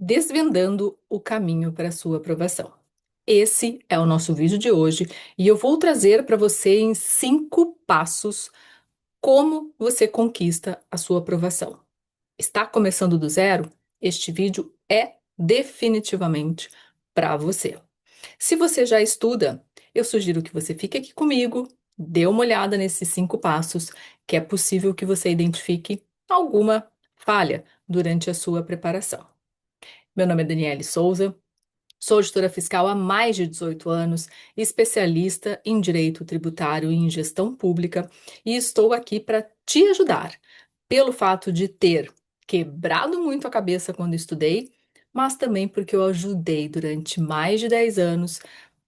Desvendando o caminho para a sua aprovação. Esse é o nosso vídeo de hoje e eu vou trazer para você em 5 passos como você conquista a sua aprovação. Está começando do zero? Este vídeo é definitivamente para você. Se você já estuda, eu sugiro que você fique aqui comigo, dê uma olhada nesses 5 passos, que é possível que você identifique alguma falha durante a sua preparação. Meu nome é Daniele Souza, sou auditora fiscal há mais de 18 anos, especialista em direito tributário e em gestão pública, e estou aqui para te ajudar, pelo fato de ter quebrado muito a cabeça quando estudei, mas também porque eu ajudei durante mais de 10 anos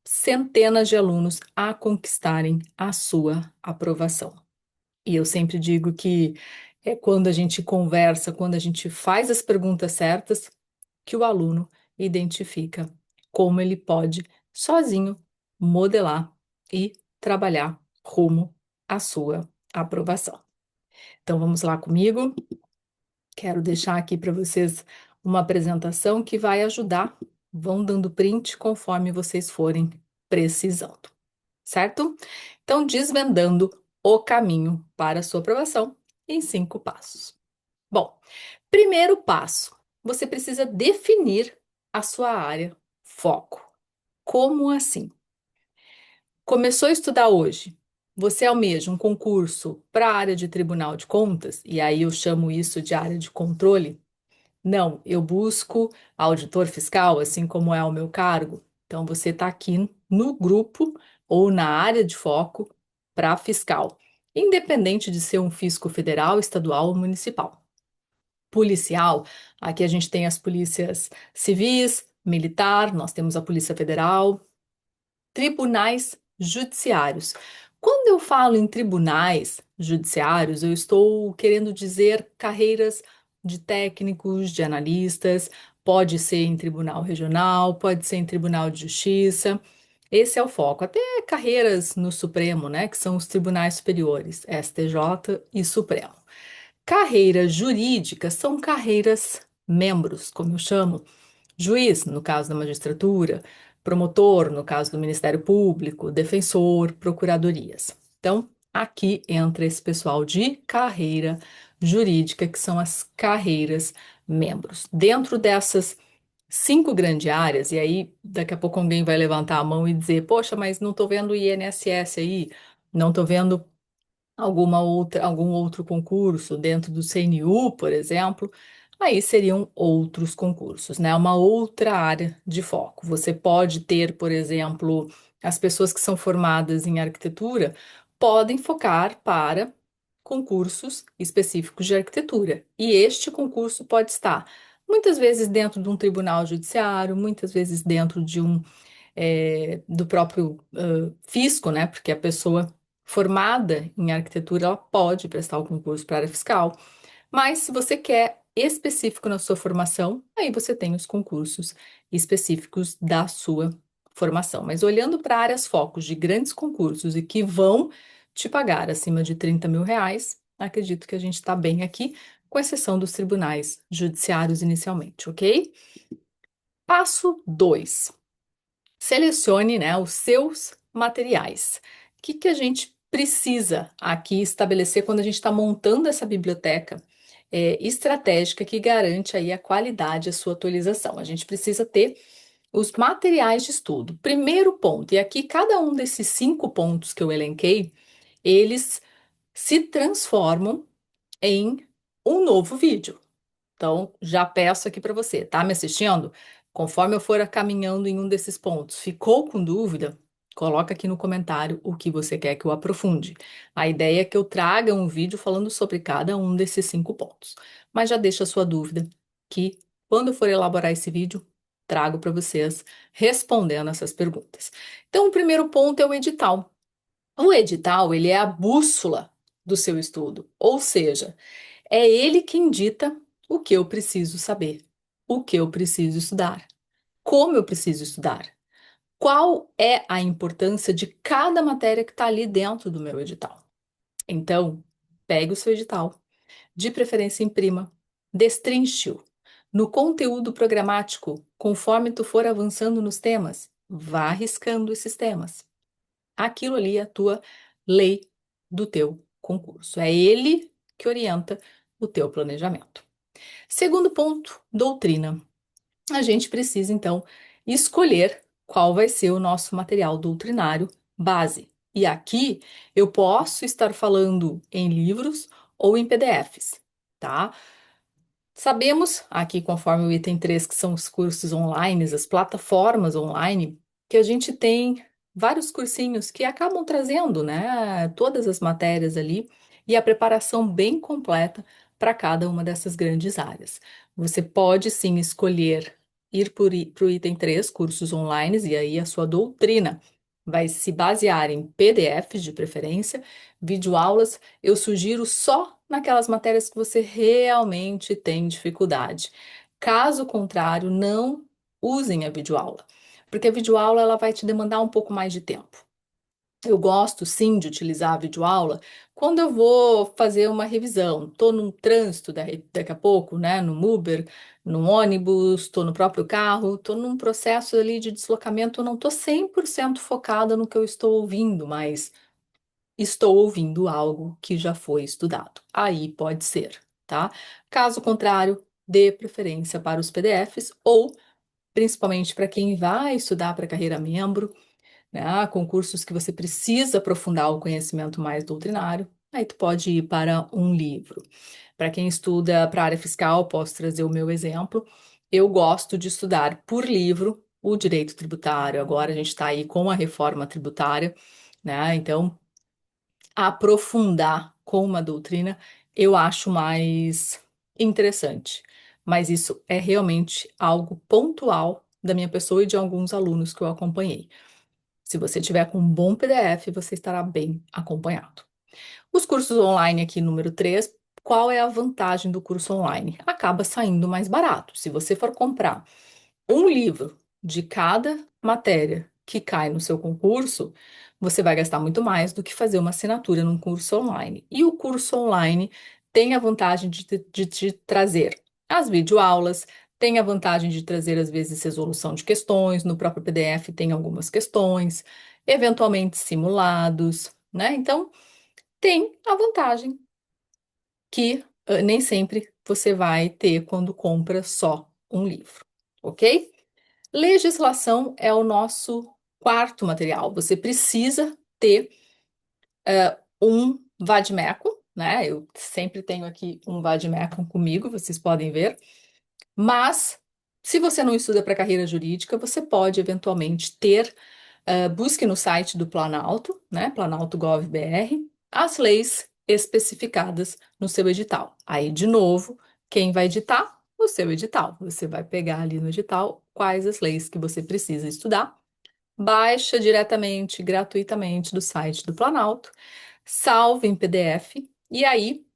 centenas de alunos a conquistarem a sua aprovação. E eu sempre digo que é quando a gente conversa, quando a gente faz as perguntas certas, que o aluno identifica como ele pode sozinho modelar e trabalhar rumo à sua aprovação. Então vamos lá comigo. Quero deixar aqui para vocês uma apresentação que vai ajudar. Vão dando print conforme vocês forem precisando, certo? Então, desvendando o caminho para a sua aprovação em 5 passos. Bom, primeiro passo, você precisa definir a sua área foco. Como assim? Começou a estudar hoje. Você almeja um concurso para a área de Tribunal de Contas, e aí eu chamo isso de área de controle? Não, eu busco auditor fiscal, assim como é o meu cargo. Então, você está aqui no grupo ou na área de foco para fiscal, independente de ser um fisco federal, estadual ou municipal. Policial, aqui a gente tem as polícias civis, militar, nós temos a Polícia Federal, tribunais judiciários. Quando eu falo em tribunais judiciários, eu estou querendo dizer carreiras de técnicos, de analistas, pode ser em tribunal regional, pode ser em tribunal de justiça. Esse é o foco. Até carreiras no Supremo, né, que são os tribunais superiores, STJ e Supremo. Carreiras jurídicas são carreiras membros, como eu chamo, juiz, no caso da magistratura, promotor, no caso do Ministério Público, defensor, procuradorias. Então, aqui entra esse pessoal de carreira jurídica, que são as carreiras membros. Dentro dessas 5 grandes áreas, e aí daqui a pouco alguém vai levantar a mão e dizer: Poxa, mas não estou vendo o INSS aí, não estou vendo algum outro concurso dentro do CNU, por exemplo, aí seriam outros concursos, né? Uma outra área de foco. Você pode ter, por exemplo, as pessoas que são formadas em arquitetura podem focar para concursos específicos de arquitetura. E este concurso pode estar muitas vezes dentro de um tribunal judiciário, muitas vezes dentro de do próprio fisco, né? Porque a pessoa formada em arquitetura ela pode prestar o concurso para a área fiscal. Mas se você quer específico na sua formação, aí você tem os concursos específicos da sua formação. Mas olhando para áreas focos de grandes concursos e que vão te pagar acima de R$ 30.000, acredito que a gente está bem aqui, com exceção dos tribunais judiciários inicialmente, ok? Passo 2. Selecione, né, os seus materiais. O que que a gente precisa aqui estabelecer quando a gente está montando essa biblioteca estratégica que garante aí a qualidade, a sua atualização? A gente precisa ter os materiais de estudo. Primeiro ponto, e aqui cada um desses 5 pontos que eu elenquei, eles se transformam em um novo vídeo. Então, já peço aqui para você, tá me assistindo? Conforme eu for caminhando em um desses pontos, ficou com dúvida? Coloca aqui no comentário o que você quer que eu aprofunde. A ideia é que eu traga um vídeo falando sobre cada um desses 5 pontos. Mas já deixa a sua dúvida, que quando eu for elaborar esse vídeo, trago para vocês respondendo essas perguntas. Então, o primeiro ponto é o edital. O edital, ele é a bússola do seu estudo, ou seja, é ele quem dita o que eu preciso saber, o que eu preciso estudar, como eu preciso estudar, qual é a importância de cada matéria que está ali dentro do meu edital. Então, pegue o seu edital, de preferência imprima, destrinche-o. No conteúdo programático, conforme tu for avançando nos temas, vá riscando esses temas. Aquilo ali é a tua lei do teu concurso. É ele que orienta o teu planejamento. Segundo ponto, doutrina. A gente precisa, então, escolher qual vai ser o nosso material doutrinário base. E aqui eu posso estar falando em livros ou em PDFs, tá? Sabemos, aqui conforme o item 3 que são os cursos online, as plataformas online, que a gente tem vários cursinhos que acabam trazendo, né, todas as matérias ali e a preparação bem completa para cada uma dessas grandes áreas. Você pode sim escolher ir para o item 3 cursos online, e aí a sua doutrina vai se basear em PDFs de preferência, videoaulas. Eu sugiro só naquelas matérias que você realmente tem dificuldade. Caso contrário, não usem a videoaula, porque a videoaula ela vai te demandar um pouco mais de tempo. Eu gosto sim de utilizar a videoaula quando eu vou fazer uma revisão. Estou num trânsito daqui a pouco, né? No Uber, no ônibus, estou no próprio carro, estou num processo ali de deslocamento, eu não estou 100% focada no que eu estou ouvindo, mas estou ouvindo algo que já foi estudado. Aí pode ser, tá? Caso contrário, dê preferência para os PDFs ou principalmente para quem vai estudar para carreira membro, né? Concursos que você precisa aprofundar o conhecimento mais doutrinário. Aí tu pode ir para um livro. Para quem estuda para a área fiscal, posso trazer o meu exemplo. Eu gosto de estudar por livro o direito tributário. Agora a gente está aí com a reforma tributária, né? Então aprofundar com uma doutrina, eu acho mais interessante. Mas isso é realmente algo pontual da minha pessoa e de alguns alunos que eu acompanhei. Se você tiver com um bom PDF, você estará bem acompanhado. Os cursos online aqui, número 3, qual é a vantagem do curso online? Acaba saindo mais barato. Se você for comprar um livro de cada matéria que cai no seu concurso, você vai gastar muito mais do que fazer uma assinatura num curso online. E o curso online tem a vantagem de te trazer as videoaulas, tem a vantagem de trazer, às vezes, resolução de questões, no próprio PDF tem algumas questões, eventualmente simulados, né? Então, tem a vantagem que nem sempre você vai ter quando compra só um livro, ok? Legislação é o nosso quarto material. Você precisa ter um vade-mecum, né? Eu sempre tenho aqui um vade-mecum comigo, vocês podem ver. Mas, se você não estuda para carreira jurídica, você pode eventualmente ter, busque no site do Planalto, né? Planalto.gov.br, as leis especificadas no seu edital. Aí, de novo, quem vai editar? O seu edital. Você vai pegar ali no edital quais as leis que você precisa estudar, baixa diretamente, gratuitamente do site do Planalto, salva em PDF e aí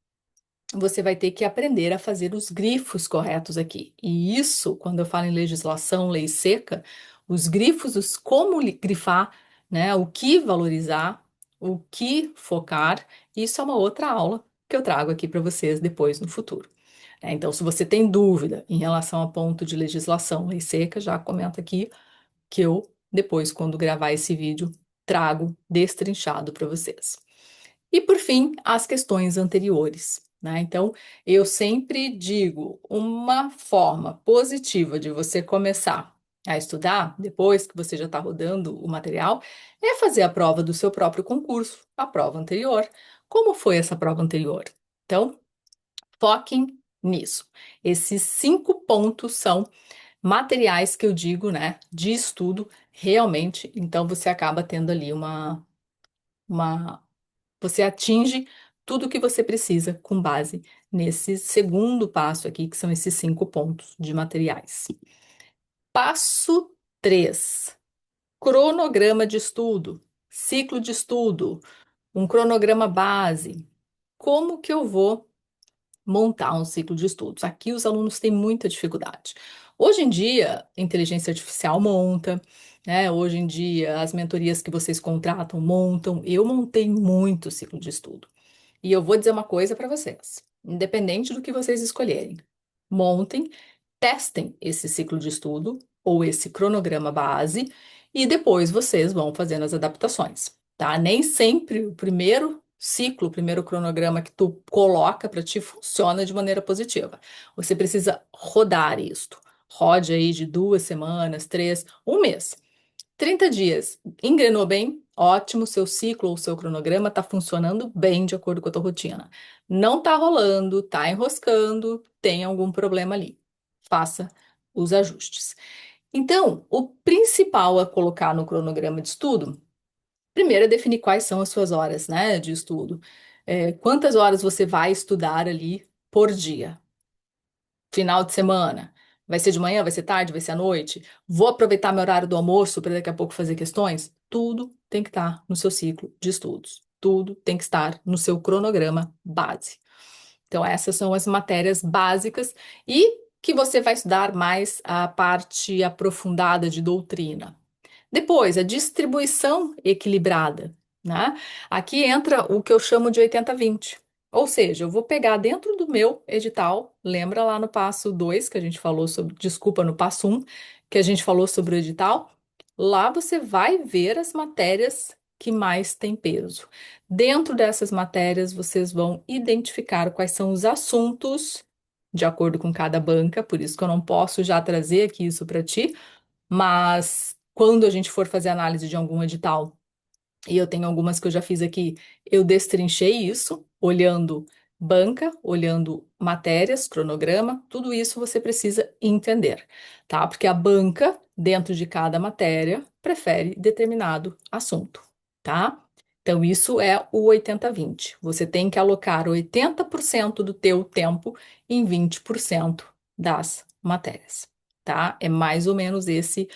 você vai ter que aprender a fazer os grifos corretos aqui. E isso, quando eu falo em legislação, lei seca, os grifos, os como grifar, né, o que valorizar, o que focar, isso é uma outra aula que eu trago aqui para vocês depois no futuro. Então, se você tem dúvida em relação a ponto de legislação, lei seca, já comenta aqui que eu, depois, quando gravar esse vídeo, trago destrinchado para vocês. E, por fim, as questões anteriores, né? Então, eu sempre digo, uma forma positiva de você começar a estudar, depois que você já está rodando o material, é fazer a prova do seu próprio concurso, a prova anterior. Como foi essa prova anterior? Então, foquem nisso. Esses 5 pontos são materiais que eu digo, né, de estudo, realmente, então você acaba tendo ali uma, você atinge tudo o que você precisa com base nesse segundo passo aqui, que são esses 5 pontos de materiais. Passo 3, cronograma de estudo, ciclo de estudo, um cronograma base. Como que eu vou montar um ciclo de estudos? Aqui os alunos têm muita dificuldade. Hoje em dia, a inteligência artificial monta, né? Hoje em dia, as mentorias que vocês contratam montam. Eu montei muito ciclo de estudo. E eu vou dizer uma coisa para vocês, independente do que vocês escolherem, montem testem esse ciclo de estudo ou esse cronograma base e depois vocês vão fazendo as adaptações, tá? Nem sempre o primeiro ciclo, o primeiro cronograma que tu coloca para ti funciona de maneira positiva. Você precisa rodar isto. Rode aí de 2 semanas, 3, um mês. 30 dias. Engrenou bem? Ótimo, seu ciclo ou seu cronograma está funcionando bem de acordo com a tua rotina. Não está rolando, está enroscando, tem algum problema ali. Faça os ajustes. Então, o principal a colocar no cronograma de estudo, primeiro é definir quais são as suas horas, né, de estudo. Quantas horas você vai estudar ali por dia? Final de semana. Vai ser de manhã, vai ser tarde, vai ser à noite. Vou aproveitar meu horário do almoço para daqui a pouco fazer questões. Tudo tem que estar no seu ciclo de estudos. Tudo tem que estar no seu cronograma base. Então, essas são as matérias básicas e que você vai estudar mais a parte aprofundada de doutrina. Depois, a distribuição equilibrada, né? Aqui entra o que eu chamo de 80-20. Ou seja, eu vou pegar dentro do meu edital, lembra lá no passo 2 que a gente falou sobre, desculpa, no passo 1 que a gente falou sobre o edital? Lá você vai ver as matérias que mais têm peso. Dentro dessas matérias, vocês vão identificar quais são os assuntos, de acordo com cada banca, por isso que eu não posso já trazer aqui isso para ti, mas quando a gente for fazer análise de algum edital, e eu tenho algumas que eu já fiz aqui, eu destrinchei isso, olhando banca, olhando matérias, cronograma, tudo isso você precisa entender, tá? Porque a banca, dentro de cada matéria, prefere determinado assunto, tá? Então, isso é o 80-20. Você tem que alocar 80% do teu tempo em 20% das matérias, tá? É mais ou menos esse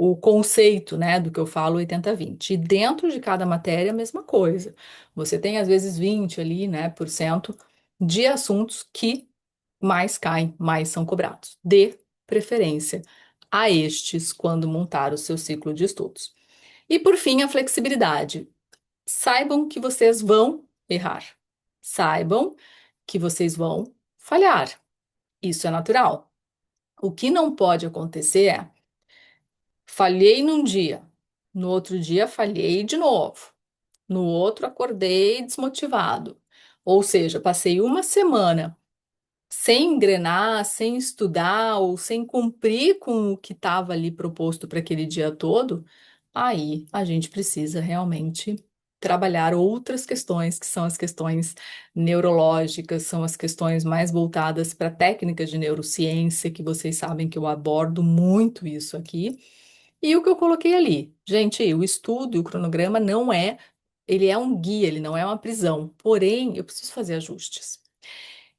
o conceito, né, do que eu falo 80-20. E dentro de cada matéria, a mesma coisa. Você tem, às vezes, 20 ali, né, por cento de assuntos que mais caem, mais são cobrados. Dê preferência a estes quando montar o seu ciclo de estudos. E, por fim, a flexibilidade. Saibam que vocês vão errar. Saibam que vocês vão falhar. Isso é natural. O que não pode acontecer é falhei num dia, no outro dia falhei de novo, no outro acordei desmotivado. Ou seja, passei uma semana sem engrenar, sem estudar ou sem cumprir com o que estava ali proposto para aquele dia todo, aí a gente precisa realmente trabalhar outras questões, que são as questões neurológicas, são as questões mais voltadas para técnicas de neurociência, que vocês sabem que eu abordo muito isso aqui. E o que eu coloquei ali, gente, o estudo e o cronograma não é, ele é um guia, ele não é uma prisão. Porém, eu preciso fazer ajustes.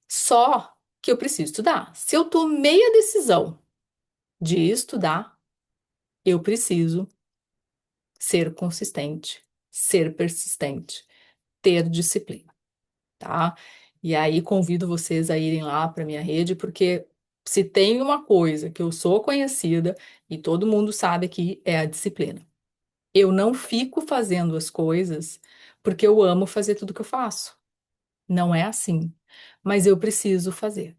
Só que eu preciso estudar. Se eu tomei a decisão de estudar, eu preciso ser consistente, ser persistente, ter disciplina, tá? E aí convido vocês a irem lá para minha rede, porque se tem uma coisa que eu sou conhecida e todo mundo sabe que é a disciplina. Eu não fico fazendo as coisas porque eu amo fazer tudo que eu faço. Não é assim. Mas eu preciso fazer.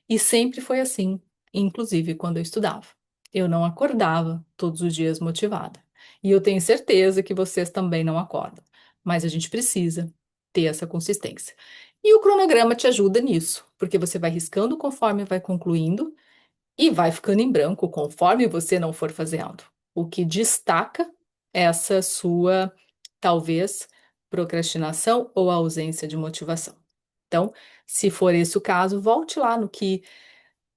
E sempre foi assim, inclusive quando eu estudava. Eu não acordava todos os dias motivada. E eu tenho certeza que vocês também não acordam. Mas a gente precisa ter essa consistência. E o cronograma te ajuda nisso, porque você vai riscando conforme vai concluindo e vai ficando em branco conforme você não for fazendo. O que destaca essa sua, talvez, procrastinação ou ausência de motivação. Então, se for esse o caso, volte lá no que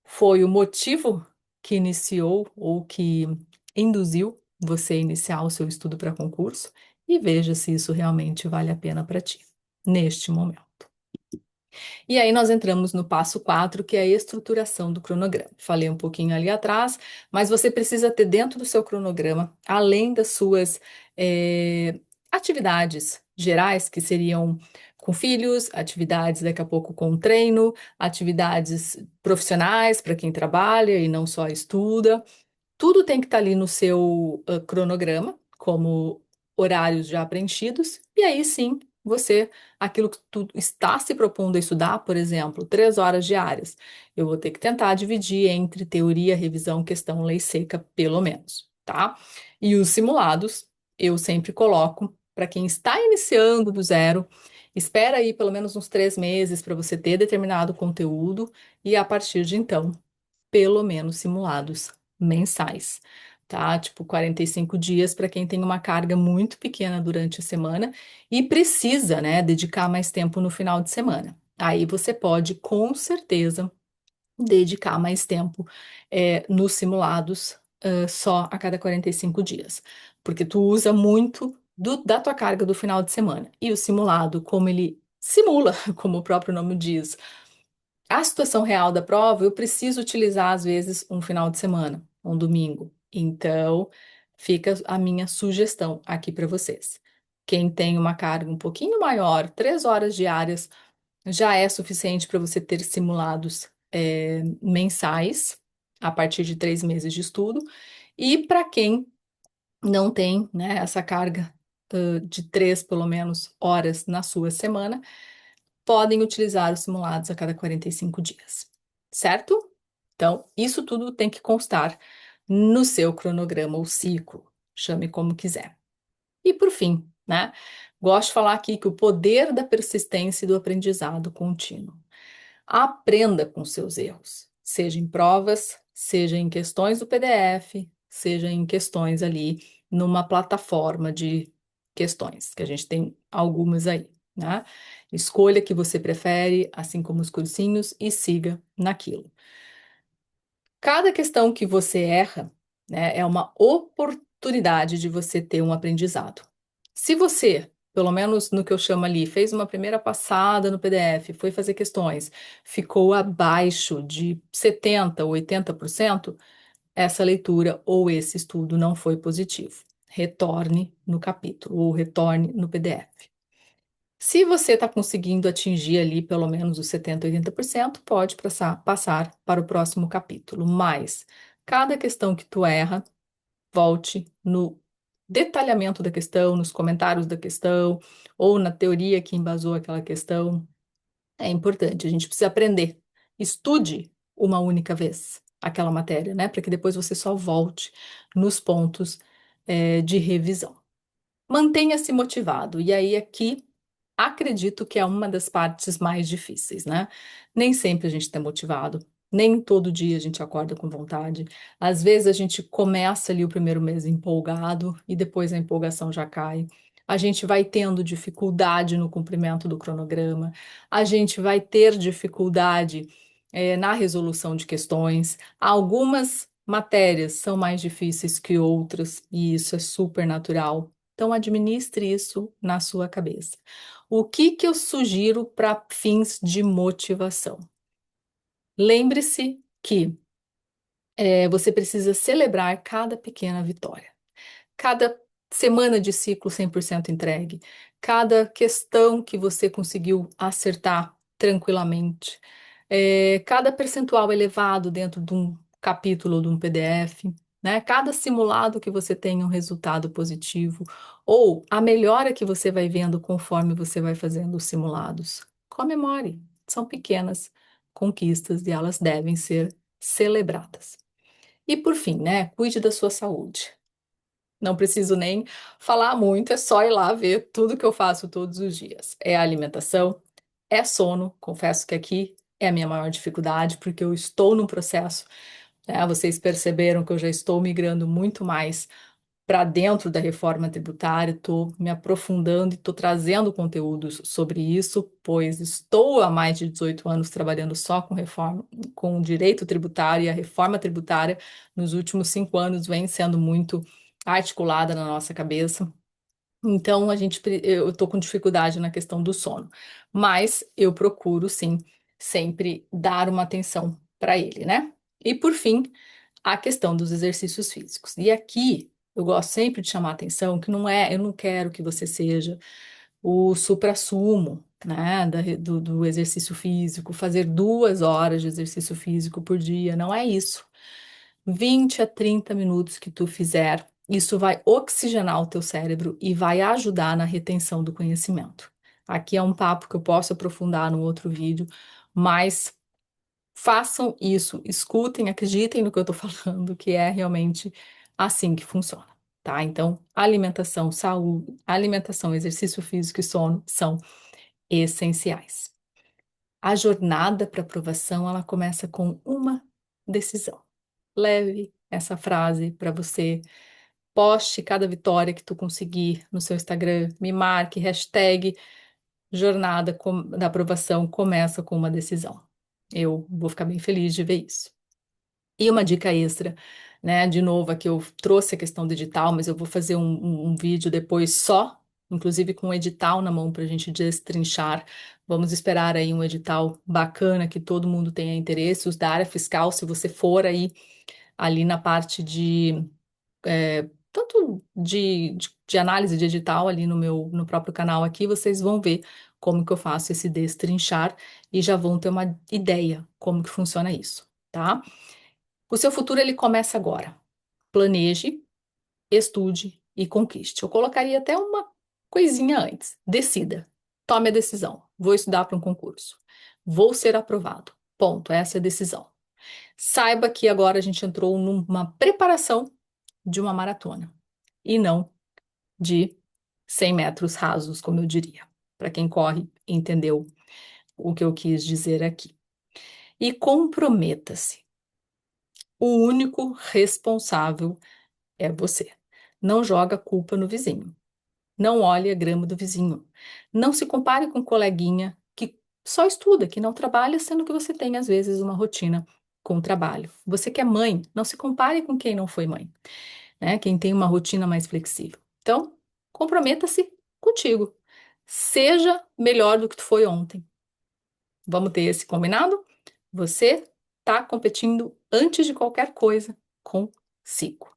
foi o motivo que iniciou ou que induziu você a iniciar o seu estudo para concurso e veja se isso realmente vale a pena para ti, neste momento. E aí nós entramos no passo 4, que é a estruturação do cronograma. Falei um pouquinho ali atrás, mas você precisa ter dentro do seu cronograma, além das suas atividades gerais, que seriam com filhos, atividades daqui a pouco com treino, atividades profissionais para quem trabalha e não só estuda. Tudo tem que estar ali no seu cronograma, como horários já preenchidos, e aí sim você, aquilo que tu está se propondo a estudar, por exemplo, 3 horas diárias, eu vou ter que tentar dividir entre teoria, revisão, questão, lei seca, pelo menos, tá? E os simulados, eu sempre coloco para quem está iniciando do zero, espera aí pelo menos uns 3 meses para você ter determinado conteúdo e a partir de então pelo menos simulados mensais, tá? Tipo 45 dias para quem tem uma carga muito pequena durante a semana e precisa, né, dedicar mais tempo no final de semana. Aí você pode, com certeza, dedicar mais tempo nos simulados só a cada 45 dias, porque tu usa muito da tua carga do final de semana. E o simulado, como ele simula, como o próprio nome diz, a situação real da prova, eu preciso utilizar, às vezes, um final de semana, um domingo. Então, fica a minha sugestão aqui para vocês. Quem tem uma carga um pouquinho maior, 3 horas diárias, já é suficiente para você ter simulados mensais, a partir de 3 meses de estudo. E para quem não tem, né, essa carga, de 3, pelo menos, horas na sua semana, podem utilizar os simulados a cada 45 dias, certo? Então, isso tudo tem que constar no seu cronograma ou ciclo, chame como quiser. E por fim, né? Gosto de falar aqui que o poder da persistência e do aprendizado contínuo. Aprenda com seus erros, seja em provas, seja em questões do PDF, seja em questões ali numa plataforma de questões, que a gente tem algumas aí, né? Escolha que você prefere, assim como os cursinhos, e siga naquilo. Cada questão que você erra, né, é uma oportunidade de você ter um aprendizado. Se você, pelo menos no que eu chamo ali, fez uma primeira passada no PDF, foi fazer questões, ficou abaixo de 70 ou 80%, essa leitura ou esse estudo não foi positivo. Retorne no capítulo ou retorne no PDF. Se você está conseguindo atingir ali pelo menos os 70, 80%, pode passar para o próximo capítulo. Mas cada questão que tu erra, volte no detalhamento da questão, nos comentários da questão, ou na teoria que embasou aquela questão. É importante, a gente precisa aprender. Estude uma única vez aquela matéria, né? Para que depois você só volte nos pontos, de revisão. Mantenha-se motivado. E aí, aqui, acredito que é uma das partes mais difíceis, né? Nem sempre a gente está motivado, nem todo dia a gente acorda com vontade. Às vezes a gente começa ali o primeiro mês empolgado e depois a empolgação já cai. A gente vai tendo dificuldade no cumprimento do cronograma, a gente vai ter dificuldade, na resolução de questões. Algumas matérias são mais difíceis que outras, e isso é super natural. Então, administre isso na sua cabeça. O que que eu sugiro para fins de motivação? Lembre-se que você precisa celebrar cada pequena vitória, cada semana de ciclo 100% entregue, cada questão que você conseguiu acertar tranquilamente, cada percentual elevado dentro de um capítulo de um PDF, né? Cada simulado que você tenha um resultado positivo, ou a melhora que você vai vendo conforme você vai fazendo os simulados. Comemore, são pequenas conquistas e elas devem ser celebradas. E por fim, né? Cuide da sua saúde. Não preciso nem falar muito, é só ir lá ver tudo que eu faço todos os dias. É a alimentação, é sono. Confesso que aqui é a minha maior dificuldade, porque eu estou no processo, né? Vocês perceberam que eu já estou migrando muito mais para dentro da reforma tributária, estou me aprofundando e estou trazendo conteúdos sobre isso, pois estou há mais de 18 anos trabalhando só com reforma, com direito tributário, e a reforma tributária nos últimos 5 anos vem sendo muito articulada na nossa cabeça. Então, eu estou com dificuldade na questão do sono, mas eu procuro, sim, sempre dar uma atenção para ele, né? E por fim, a questão dos exercícios físicos. E aqui eu gosto sempre de chamar a atenção que não é, eu não quero que você seja o suprassumo, né, do exercício físico, fazer 2 horas de exercício físico por dia, não é isso. 20 a 30 minutos que tu fizer, isso vai oxigenar o teu cérebro e vai ajudar na retenção do conhecimento. Aqui é um papo que eu posso aprofundar no outro vídeo, mas façam isso, escutem, acreditem no que eu tô falando, que é realmente assim que funciona, tá? Então, alimentação, saúde, alimentação, exercício físico e sono são essenciais. A jornada para aprovação, ela começa com uma decisão. Leve essa frase para você, poste cada vitória que tu conseguir no seu Instagram, me marque, hashtag da aprovação começa com uma decisão. Eu vou ficar bem feliz de ver isso. E uma dica extra, né? De novo, aqui eu trouxe a questão do edital, mas eu vou fazer um vídeo depois só, inclusive com o edital na mão para a gente destrinchar. Vamos esperar aí um edital bacana que todo mundo tenha interesse, os da área fiscal, se você for aí ali na parte de tanto de análise de edital ali no próprio canal aqui, vocês vão ver como que eu faço esse destrinchar e já vão ter uma ideia como que funciona isso, tá? O seu futuro ele começa agora. Planeje, estude e conquiste. Eu colocaria até uma coisinha antes. Decida. Tome a decisão. Vou estudar para um concurso. Vou ser aprovado. Ponto. Essa é a decisão. Saiba que agora a gente entrou numa preparação de uma maratona e não de 100 metros rasos, como eu diria. Para quem corre, entendeu o que eu quis dizer aqui. E comprometa-se. O único responsável é você. Não joga a culpa no vizinho. Não olhe a grama do vizinho. Não se compare com um coleguinha que só estuda, que não trabalha, sendo que você tem, às vezes, uma rotina com o trabalho. Você que é mãe, não se compare com quem não foi mãe, né? Quem tem uma rotina mais flexível. Então, comprometa-se contigo. Seja melhor do que tu foi ontem. Vamos ter esse combinado? Você está competindo antes de qualquer coisa consigo.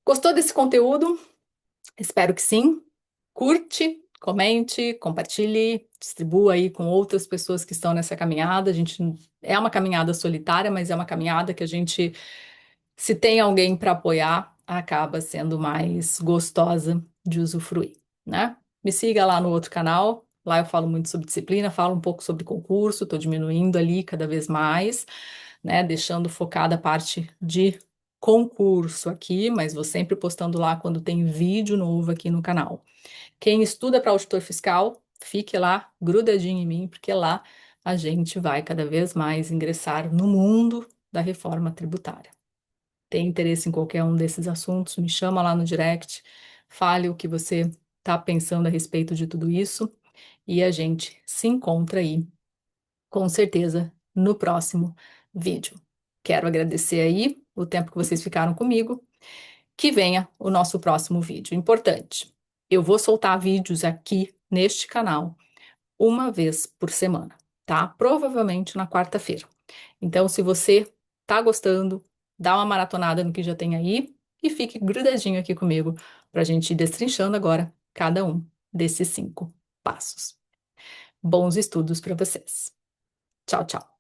Gostou desse conteúdo? Espero que sim. Curte, comente, compartilhe, distribua aí com outras pessoas que estão nessa caminhada. A gente é uma caminhada solitária, mas é uma caminhada que a gente, se tem alguém para apoiar, acaba sendo mais gostosa de usufruir, né? Me siga lá no outro canal. Lá eu falo muito sobre disciplina, falo um pouco sobre concurso, estou diminuindo ali cada vez mais, né? Deixando focada a parte de concurso aqui, mas vou sempre postando lá quando tem vídeo novo aqui no canal. Quem estuda para auditor fiscal, fique lá grudadinho em mim, porque lá a gente vai cada vez mais ingressar no mundo da reforma tributária. Tem interesse em qualquer um desses assuntos, me chama lá no direct, fale o que você está pensando a respeito de tudo isso e a gente se encontra aí, com certeza, no próximo vídeo. Quero agradecer aí o tempo que vocês ficaram comigo. Que venha o nosso próximo vídeo. Importante, eu vou soltar vídeos aqui neste canal uma vez por semana, tá? Provavelmente na quarta-feira. Então, se você tá gostando, dá uma maratonada no que já tem aí e fique grudadinho aqui comigo para a gente ir destrinchando agora cada um desses 5 passos. Bons estudos para vocês. Tchau, tchau.